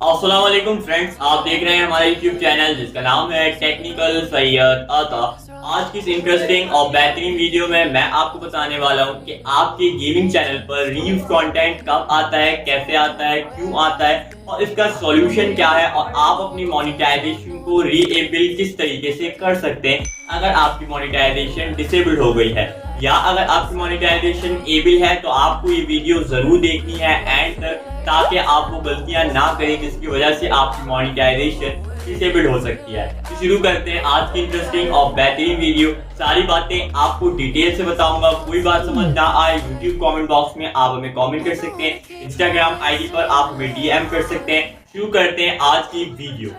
अस्सलाम वालेकुम फ्रेंड्स, आप देख रहे हैं हमारा यूट्यूब चैनल जिसका नाम है टेक्निकल सैयद आता। आज की इस इंटरेस्टिंग और बेहतरीन वीडियो में मैं आपको बताने वाला हूं कि आपके गेमिंग चैनल पर रीयूज कंटेंट कब आता है, कैसे आता है, क्यों आता है और इसका सॉल्यूशन क्या है और आप अपनी मोनेटाइजेशन को रीएबल किस तरीके से कर सकते हैं अगर आपकी मोनेटाइजेशन डिसेबल हो गई है या अगर आपकी मोनेटाइजेशन एबल है। तो आपको ये वीडियो जरूर देखनी है एंड तक, ताकि आप वो गलतियां ना करें जिसकी वजह से आपकी मोनेटाइजेशन डिसेबल हो सकती है। तो शुरू करते हैं आज की इंटरेस्टिंग और बेहतरीन वीडियो। सारी बातें आपको डिटेल से बताऊंगा। कोई बात समझ ना आए यूट्यूब कमेंट बॉक्स में आप हमें कमेंट कर सकते हैं, इंस्टाग्राम आईडी पर आप हमें डीएम कर सकते हैं। शुरू करते हैं आज की वीडियो।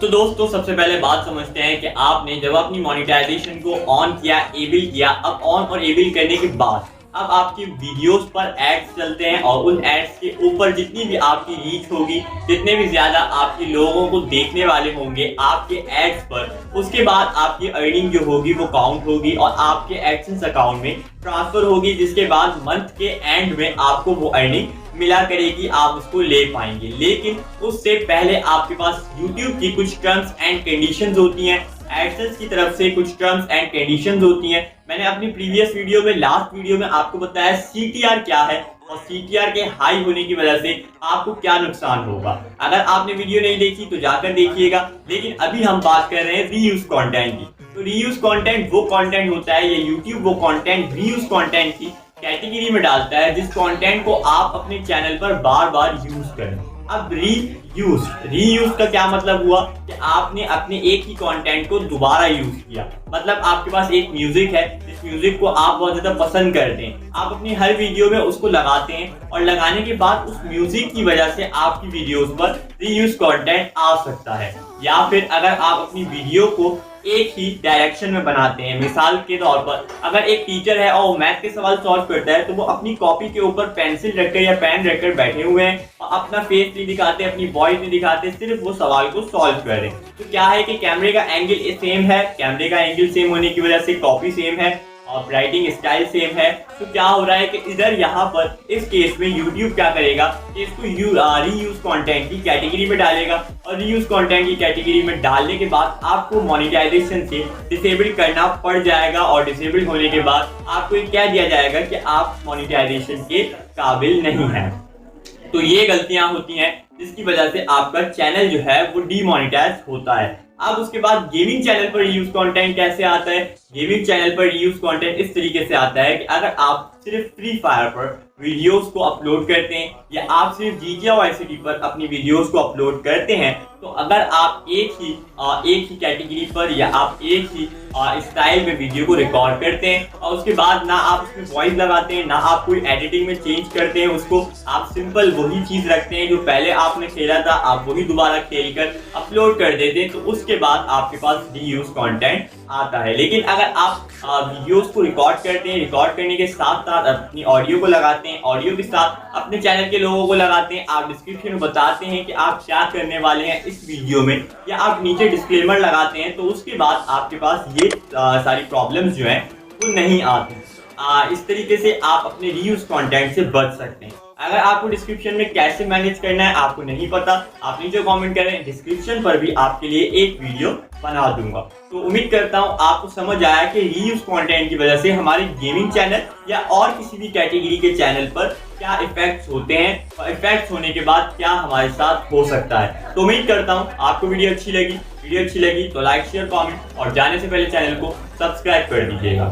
तो दोस्तों सबसे पहले बात समझते हैं कि आपने जब अपनी मोनेटाइजेशन को ऑन किया, एबल किया, अब ऑन और एबल करने के बाद अब आपकी वीडियोस पर एड्स चलते हैं और उन एड्स के ऊपर जितनी भी आपकी रीच होगी, जितने भी ज्यादा आपके लोगों को देखने वाले होंगे आपके एड्स पर, उसके बाद आपकी अर्निंग जो होगी वो काउंट होगी और आपके एडसेंस अकाउंट में ट्रांसफर होगी, जिसके बाद मंथ के एंड में आपको वो अर्निंग मिला करेगी, आप उसको ले पाएंगे। लेकिन उससे पहले आपके पास YouTube की कुछ टर्म्स एंड कंडीशंस होती हैं, एडसेंस की तरफ से कुछ टर्म्स एंड कंडीशंस होती हैं। मैंने अपनी प्रीवियस वीडियो में, लास्ट वीडियो में आपको बताया CTR क्या है और CTR के हाई होने की वजह से आपको क्या नुकसान होगा। अगर आपने वीडियो नहीं देखी तो जाकर देखिएगा। लेकिन अभी हम बात कर रहे हैं रीयूज कंटेंट की। तो रीयूज कंटेंट वो कंटेंट होता है, ये YouTube वो कंटेंट रीयूज कंटेंट की कैटेगरी में डालता है जिस कंटेंट को आप अपने चैनल पर बार बार यूज करें। अब रीयूज का क्या मतलब हुआ कि आपने अपने एक ही कंटेंट को दोबारा यूज किया। मतलब आपके पास एक म्यूजिक है, जिस म्यूजिक को आप बहुत ज्यादा पसंद करते हैं, आप अपनी हर वीडियो में उसको लगाते हैं और लगाने के बाद उस म्यूजिक की वजह से आपकी वीडियोस पर रीयूज कंटेंट आ सकता है। या फिर अगर आप अपनी वीडियो को एक ही डायरेक्शन में बनाते हैं, मिसाल के तौर पर अगर एक टीचर है और मैथ के सवाल सॉल्व करता है तो वो अपनी कॉपी के ऊपर पेंसिल रखकर या पेन रखकर बैठे हुए हैं और अपना फेस नहीं दिखाते, अपनी वॉइस नहीं दिखाते, सिर्फ वो सवाल को सॉल्व कर रहे हैं। तो क्या है कि कैमरे का एंगल सेम है, कैमरे का एंगल सेम होने की वजह से कॉपी सेम है और राइटिंग स्टाइल सेम है। तो क्या हो रहा है कि इधर यहाँ पर इस केस में YouTube क्या करेगा कि इसको रीयूज कंटेंट की कैटेगरी में डालेगा और रीयूज कंटेंट की कैटेगरी में डालने के बाद आपको मोनेटाइजेशन से डिसेबल करना पड़ जाएगा और डिसेबल होने के बाद आपको कह दिया जाएगा कि आप मोनेटाइजेशन के काबिल नहीं है। तो ये गलतियां होती हैं जिसकी वजह से आपका चैनल जो है वो डीमोनेटाइज होता है। अब उसके बाद गेमिंग चैनल पर रीयूज कंटेंट कैसे आता है? गेमिंग चैनल पर रीयूज कंटेंट इस तरीके से आता है कि अगर आप सिर्फ फ्री फायर पर वीडियोस को अपलोड करते हैं या आप सिर्फ GTA और SYED पर अपनी वीडियोस को अपलोड करते हैं, तो अगर आप एक ही कैटेगरी पर या आप एक ही स्टाइल में वीडियो को रिकॉर्ड करते हैं और उसके बाद ना आप उसमें वॉइस लगाते हैं, ना आप कोई एडिटिंग में चेंज करते हैं, उसको आप सिंपल वही चीज रखते हैं जो पहले आपने खेला था, आप वही दोबारा खेल कर अपलोड कर देते हैं, तो उसके बाद आपके पास रीयूज कंटेंट आता है। लेकिन अगर आप वीडियोस को रिकॉर्ड करते हैं, रिकॉर्ड करने के साथ साथ अपनी ऑडियो को लगाते हैं, ऑडियो के साथ अपने चैनल के लोगों को लगाते हैं, आप डिस्क्रिप्शन में बताते हैं कि आप क्या करने वाले हैं इस वीडियो में, या आप नीचे डिस्क्लेमर लगाते हैं, तो उसके बाद आपके पास ये सारी प्रॉब्लम्स जो हैं वो नहीं आती। इस तरीके से आप अपने रीयूज कंटेंट से बच सकते हैं। अगर आपको डिस्क्रिप्शन में कैसे मैनेज करना है आपको नहीं पता, आप नीचे कमेंट करें, डिस्क्रिप्शन पर भी आपके लिए एक वीडियो बना दूंगा। तो उम्मीद करता हूं आपको समझ आया कि रीयूज कंटेंट की वजह से हमारे गेमिंग चैनल या और किसी भी कैटेगरी के चैनल पर क्या इफेक्ट्स होते हैं और इफेक्ट्स होने के बाद क्या हमारे साथ हो सकता है। तो उम्मीद करता हूं आपको वीडियो अच्छी लगी तो लाइक, शेयर, कमेंट और जाने से पहले चैनल को सब्सक्राइब कर दीजिएगा।